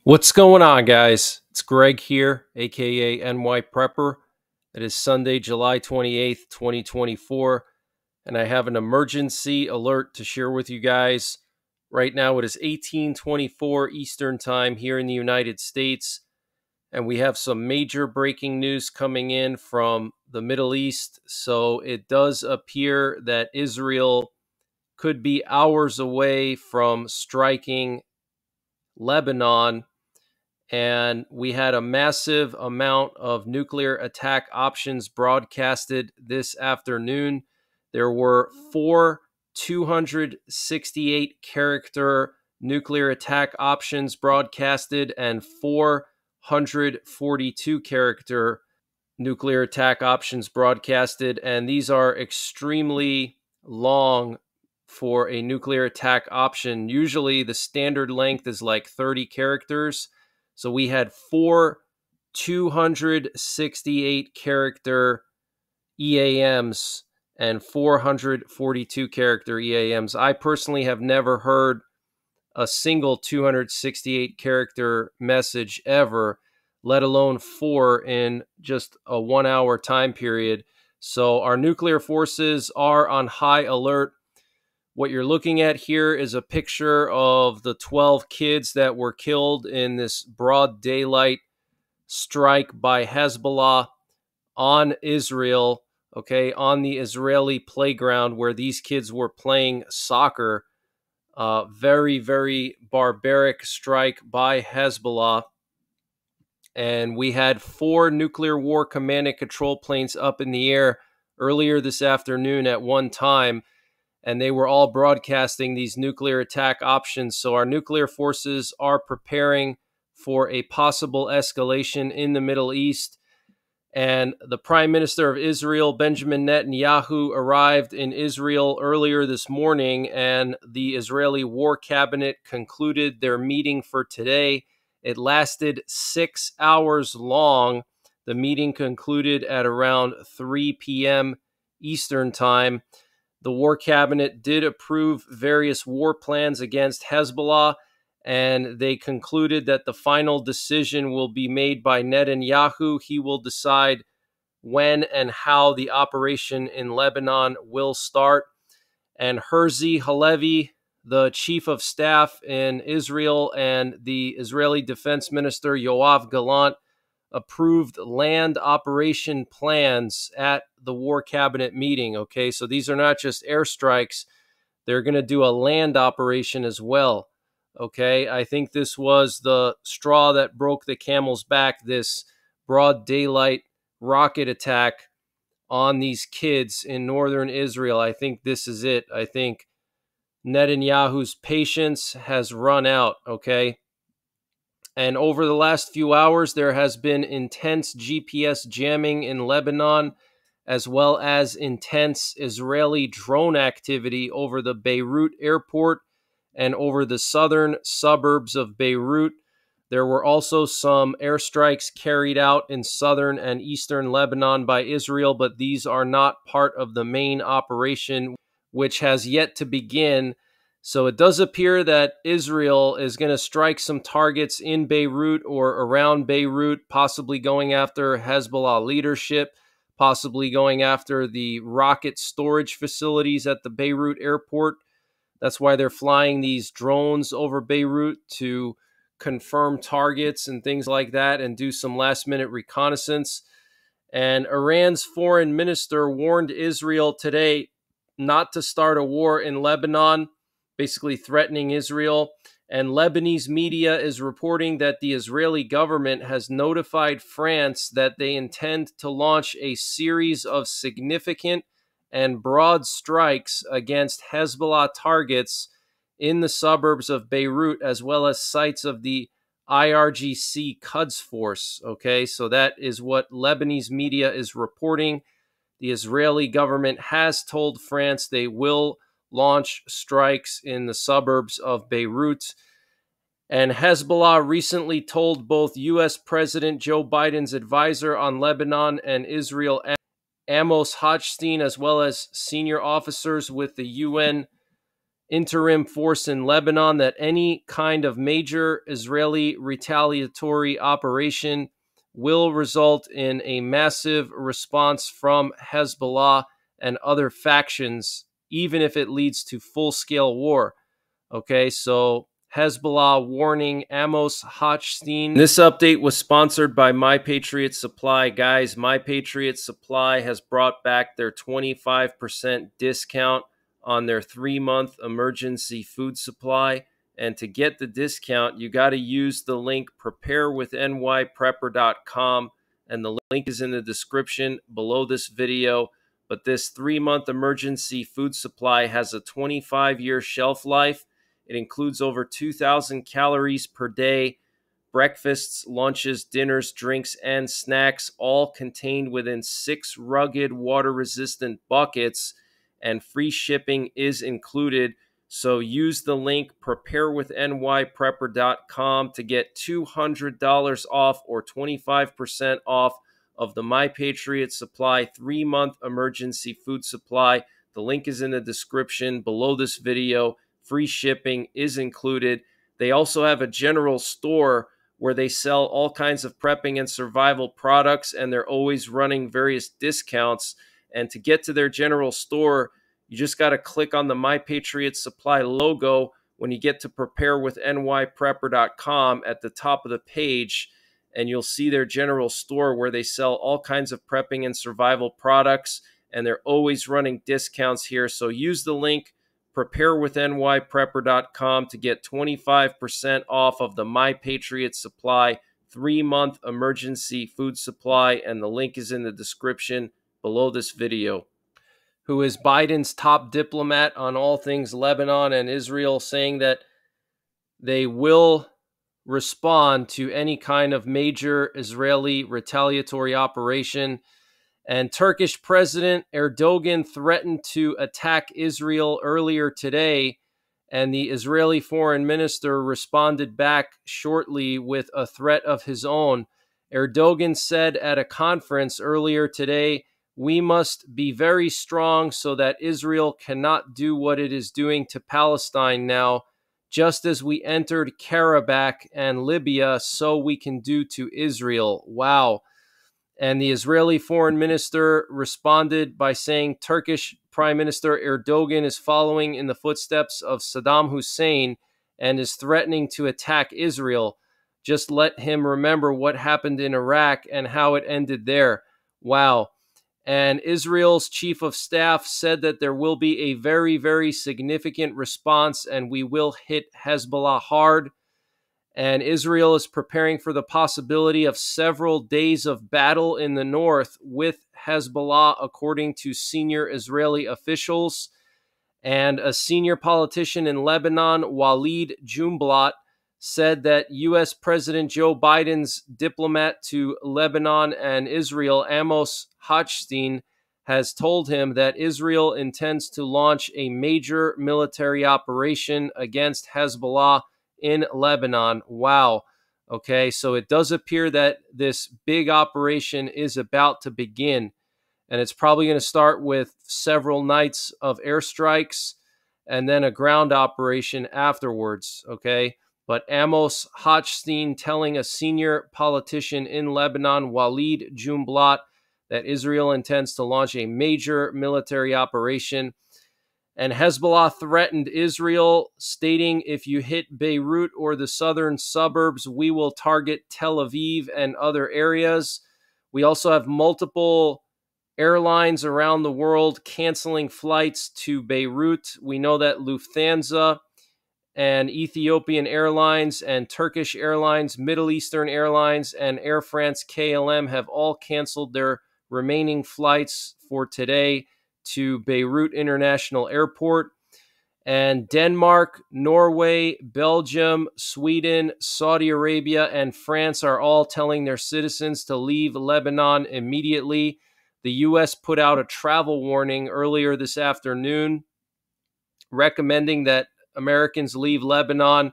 What's going on, guys? It's Greg here, aka NYPrepper. It is Sunday, July 28th, 2024, and I have an emergency alert to share with you guys. Right now, it is 1824 Eastern Time here in the United States, and we have some major breaking news coming in from the Middle East. So it does appear that Israel could be hours away from striking Lebanon, and we had a massive amount of nuclear attack options broadcasted this afternoon. There were four 268 character nuclear attack options broadcasted and 442 character nuclear attack options broadcasted, and these are extremely long for a nuclear attack option. Usually the standard length is like 30 characters. So we had four 268 character EAMs and 442 character EAMs. I personally have never heard a single 268 character message ever, let alone four in just a 1 hour time period. So our nuclear forces are on high alert. What you're looking at here is a picture of the 12 kids that were killed in this broad daylight strike by Hezbollah on Israel, okay, on the Israeli playground where these kids were playing soccer. Very, very barbaric strike by Hezbollah. And we had four nuclear war command and control planes up in the air earlier this afternoon at one time, and they were all broadcasting these nuclear attack options. So our nuclear forces are preparing for a possible escalation in the Middle East. And the Prime Minister of Israel, Benjamin Netanyahu, arrived in Israel earlier this morning, and the Israeli War Cabinet concluded their meeting for today. It lasted 6 hours long. The meeting concluded at around 3 p.m. Eastern Time. The War Cabinet did approve various war plans against Hezbollah, and they concluded that the final decision will be made by Netanyahu. He will decide when and how the operation in Lebanon will start. And Herzi Halevi, the chief of staff in Israel, and the Israeli Defense Minister Yoav Gallant approved land operation plans at the War Cabinet meeting. Okay, so these are not just airstrikes. They're going to do a land operation as well. Okay, I think this was the straw that broke the camel's back, this broad daylight rocket attack on these kids in northern Israel. I think this is it. I think Netanyahu's patience has run out, okay? And over the last few hours, there has been intense GPS jamming in Lebanon, as well as intense Israeli drone activity over the Beirut airport and over the southern suburbs of Beirut. There were also some airstrikes carried out in southern and eastern Lebanon by Israel, but these are not part of the main operation, which has yet to begin. So it does appear that Israel is going to strike some targets in Beirut or around Beirut, possibly going after Hezbollah leadership, possibly going after the rocket storage facilities at the Beirut airport. That's why they're flying these drones over Beirut to confirm targets and things like that and do some last-minute reconnaissance. And Iran's foreign minister warned Israel today not to start a war in Lebanon, basically threatening Israel. And Lebanese media is reporting that the Israeli government has notified France that they intend to launch a series of significant and broad strikes against Hezbollah targets in the suburbs of Beirut, as well as sites of the IRGC Quds Force. Okay, so that is what Lebanese media is reporting. The Israeli government has told France they will launch strikes in the suburbs of Beirut. And Hezbollah recently told both U.S. President Joe Biden's advisor on Lebanon and Israel, Amos Hochstein, as well as senior officers with the UN interim force in Lebanon that any kind of major Israeli retaliatory operation will result in a massive response from Hezbollah and other factions, even if it leads to full-scale war. Okay, so Hezbollah warning Amos Hochstein. This update was sponsored by My Patriot Supply. Guys, My Patriot Supply has brought back their 25% discount on their 3-month emergency food supply. And to get the discount, you got to use the link preparewithNYPrepper.com. And the link is in the description below this video. But this 3-month emergency food supply has a 25-year shelf life. It includes over 2,000 calories per day, breakfasts, lunches, dinners, drinks, and snacks, all contained within 6 rugged, water-resistant buckets, and free shipping is included. So use the link preparewithNYPrepper.com to get $200 off or 25% off of the My Patriot Supply 3-month emergency food supply. The link is in the description below this video. Free shipping is included. They also have a general store where they sell all kinds of prepping and survival products, and they're always running various discounts. And to get to their general store, you just got to click on the My Patriot Supply logo when you get to preparewithNYPrepper.com at the top of the page, and you'll see their general store where they sell all kinds of prepping and survival products, and they're always running discounts here. So use the link preparewithNYPrepper.com to get 25% off of the My Patriot Supply 3-month emergency food supply, and the link is in the description below this video. Who is Biden's top diplomat on all things Lebanon and Israel, saying that they will respond to any kind of major Israeli retaliatory operation. And Turkish President Erdogan threatened to attack Israel earlier today, and the Israeli foreign minister responded back shortly with a threat of his own. Erdogan said at a conference earlier today, "We must be very strong so that Israel cannot do what it is doing to Palestine now. Just as we entered Karabakh and Libya, so we can do to Israel." Wow. And the Israeli foreign minister responded by saying Turkish Prime Minister Erdogan is following in the footsteps of Saddam Hussein and is threatening to attack Israel. Just let him remember what happened in Iraq and how it ended there. Wow. And Israel's chief of staff said that there will be a very, very significant response and we will hit Hezbollah hard. And Israel is preparing for the possibility of several days of battle in the north with Hezbollah, according to senior Israeli officials. And a senior politician in Lebanon, Walid Jumblat, said that U.S. President Joe Biden's diplomat to Lebanon and Israel, Amos Hochstein, has told him that Israel intends to launch a major military operation against Hezbollah in Lebanon. Wow. Okay, so it does appear that this big operation is about to begin, and it's probably going to start with several nights of airstrikes and then a ground operation afterwards. Okay, but Amos Hochstein telling a senior politician in Lebanon, Walid Jumblat, that Israel intends to launch a major military operation. And Hezbollah threatened Israel, stating, "If you hit Beirut or the southern suburbs, we will target Tel Aviv and other areas." We also have multiple airlines around the world canceling flights to Beirut. We know that Lufthansa and Ethiopian Airlines and Turkish Airlines, Middle Eastern Airlines, and Air France KLM have all canceled their remaining flights for today to Beirut International Airport. And Denmark, Norway, Belgium, Sweden, Saudi Arabia, and France are all telling their citizens to leave Lebanon immediately. The U.S. put out a travel warning earlier this afternoon recommending that Americans leave Lebanon.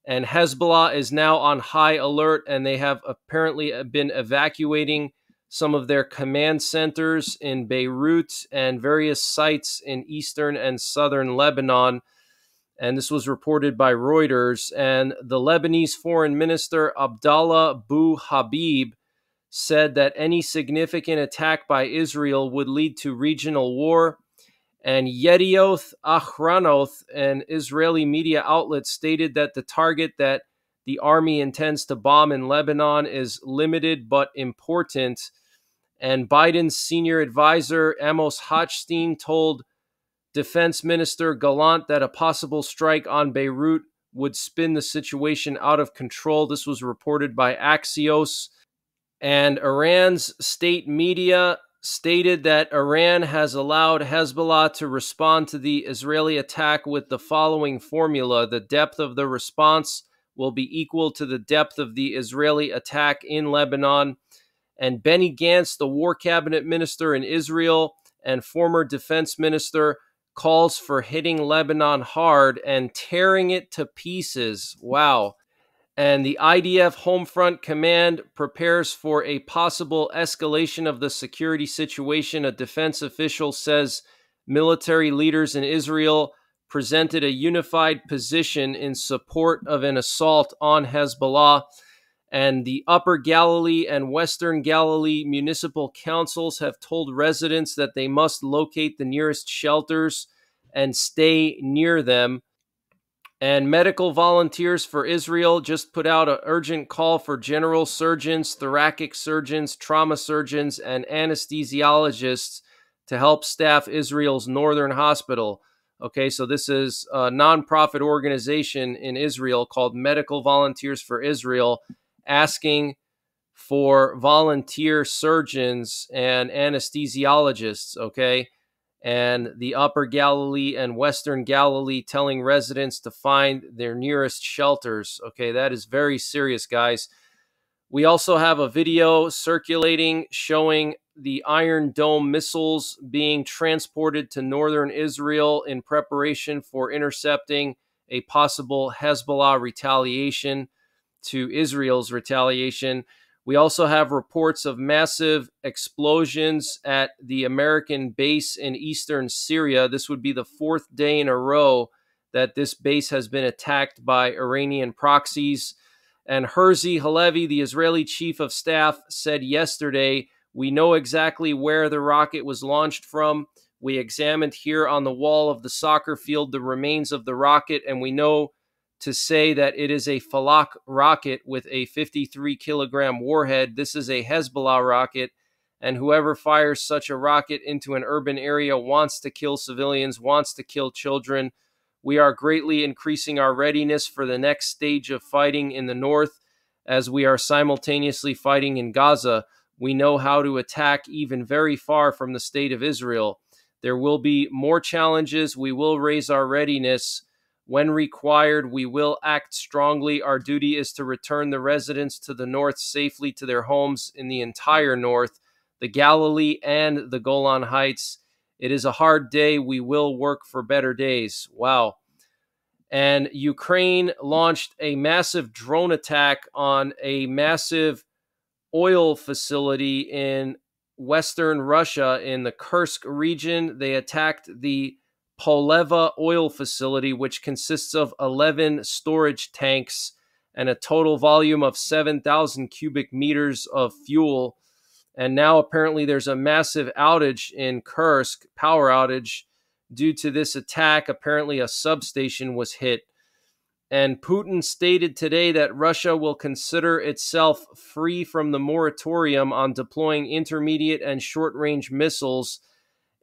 And Hezbollah is now on high alert, and they have apparently been evacuating some of their command centers in Beirut and various sites in eastern and southern Lebanon. And this was reported by Reuters. And the Lebanese foreign minister, Abdallah Bou Habib, said that any significant attack by Israel would lead to regional war. And Yedioth Achronoth, an Israeli media outlet, stated that the target that the army intends to bomb in Lebanon is limited but important. And Biden's senior advisor, Amos Hochstein, told Defense Minister Gallant that a possible strike on Beirut would spin the situation out of control. This was reported by Axios. And Iran's state media stated that Iran has allowed Hezbollah to respond to the Israeli attack with the following formula: the depth of the response will be equal to the depth of the Israeli attack in Lebanon. And Benny Gantz, the war cabinet minister in Israel and former defense minister, calls for hitting Lebanon hard and tearing it to pieces. Wow. And the IDF Homefront Command prepares for a possible escalation of the security situation. A defense official says military leaders in Israel presented a unified position in support of an assault on Hezbollah. And the Upper Galilee and Western Galilee municipal councils have told residents that they must locate the nearest shelters and stay near them. And Medical Volunteers for Israel just put out an urgent call for general surgeons, thoracic surgeons, trauma surgeons, and anesthesiologists to help staff Israel's northern hospital. Okay, so this is a nonprofit organization in Israel called Medical Volunteers for Israel, asking for volunteer surgeons and anesthesiologists, okay? And the Upper Galilee and Western Galilee telling residents to find their nearest shelters. Okay, that is very serious, guys. We also have a video circulating showing the Iron Dome missiles being transported to northern Israel in preparation for intercepting a possible Hezbollah retaliation to Israel's retaliation. We also have reports of massive explosions at the American base in eastern Syria. This would be the fourth day in a row that this base has been attacked by Iranian proxies. And Herzi Halevi, the Israeli chief of staff, said yesterday, "We know exactly where the rocket was launched from. We examined here on the wall of the soccer field the remains of the rocket, and we know to say that it is a Falak rocket with a 53-kilogram warhead. This is a Hezbollah rocket, and whoever fires such a rocket into an urban area wants to kill civilians, wants to kill children. We are greatly increasing our readiness for the next stage of fighting in the north, as we are simultaneously fighting in Gaza. We know how to attack even very far from the state of Israel. There will be more challenges. We will raise our readiness. When required, we will act strongly. Our duty is to return the residents to the north safely to their homes in the entire north, the Galilee and the Golan Heights. It is a hard day. We will work for better days." Wow. And Ukraine launched a massive drone attack on a massive oil facility in western Russia in the Kursk region. They attacked the Poleva oil facility, which consists of 11 storage tanks and a total volume of 7,000 cubic meters of fuel. And now apparently there's a massive outage in Kursk, power outage, due to this attack. Apparently a substation was hit. And Putin stated today that Russia will consider itself free from the moratorium on deploying intermediate and short-range missiles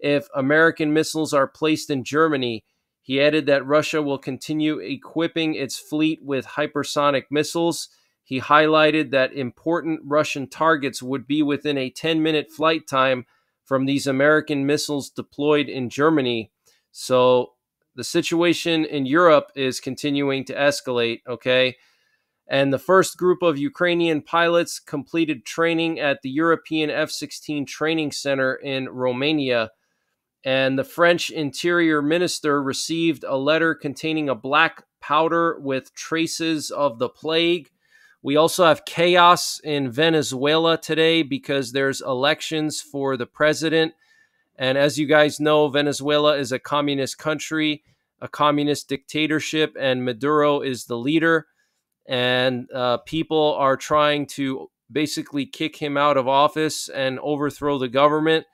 if American missiles are placed in Germany. He added that Russia will continue equipping its fleet with hypersonic missiles. He highlighted that important Russian targets would be within a 10-minute flight time from these American missiles deployed in Germany. So the situation in Europe is continuing to escalate, okay? And the first group of Ukrainian pilots completed training at the European F-16 Training Center in Romania. And the French Interior Minister received a letter containing a black powder with traces of the plague. We also have chaos in Venezuela today because there's elections for the president. And as you guys know, Venezuela is a communist country. a communist dictatorship, and Maduro is the leader. And people are trying to basically kick him out of office and overthrow the government.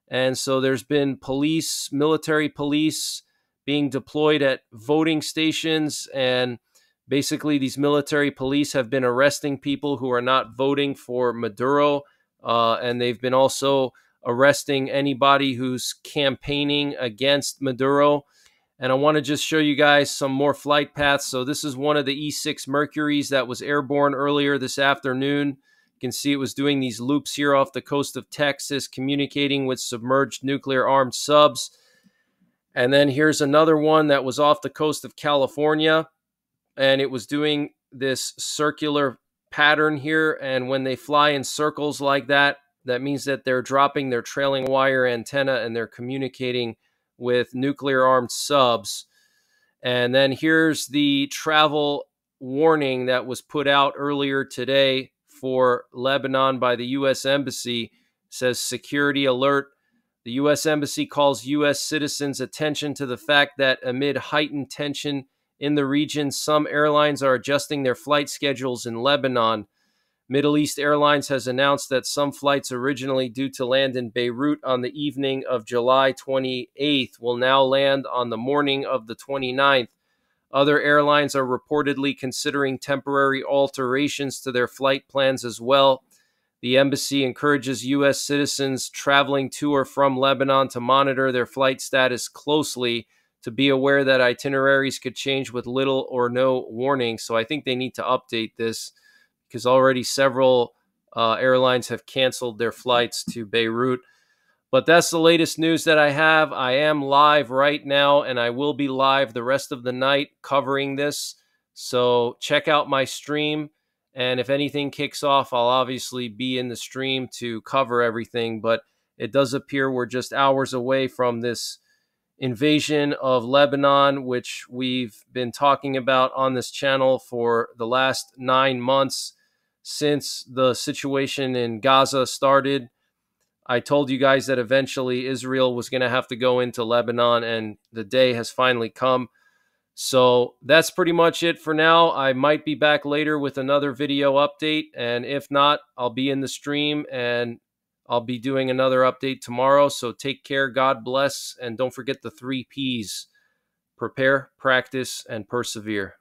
And so there's been police, military police being deployed at voting stations. And basically, these military police have been arresting people who are not voting for Maduro. And they've been also arresting anybody who's campaigning against Maduro. And I want to just show you guys some more flight paths. So this is one of the E-6 Mercuries that was airborne earlier this afternoon. You can see it was doing these loops here off the coast of Texas, communicating with submerged nuclear-armed subs. And then here's another one that was off the coast of California, and it was doing this circular pattern here. And when they fly in circles like that, that means that they're dropping their trailing wire antenna and they're communicating with nuclear-armed subs. And then here's the travel warning that was put out earlier today for Lebanon by the U.S. Embassy. It says, security alert. The U.S. Embassy calls U.S. citizens' attention to the fact that amid heightened tension in the region, some airlines are adjusting their flight schedules in Lebanon. Middle East Airlines has announced that some flights originally due to land in Beirut on the evening of July 28th will now land on the morning of the 29th. Other airlines are reportedly considering temporary alterations to their flight plans as well. The embassy encourages U.S. citizens traveling to or from Lebanon to monitor their flight status closely, to be aware that itineraries could change with little or no warning. So I think they need to update this, because already several airlines have canceled their flights to Beirut. But that's the latest news that I have. I am live right now, and I will be live the rest of the night covering this. So check out my stream, and if anything kicks off, I'll obviously be in the stream to cover everything. But it does appear we're just hours away from this invasion of Lebanon, which we've been talking about on this channel for the last 9 months since the situation in Gaza started. I told you guys that eventually Israel was going to have to go into Lebanon, and the day has finally come. So that's pretty much it for now. I might be back later with another video update, and if not, I'll be in the stream and I'll be doing another update tomorrow. So take care, God bless, and don't forget the 3 Ps: prepare, practice, and persevere.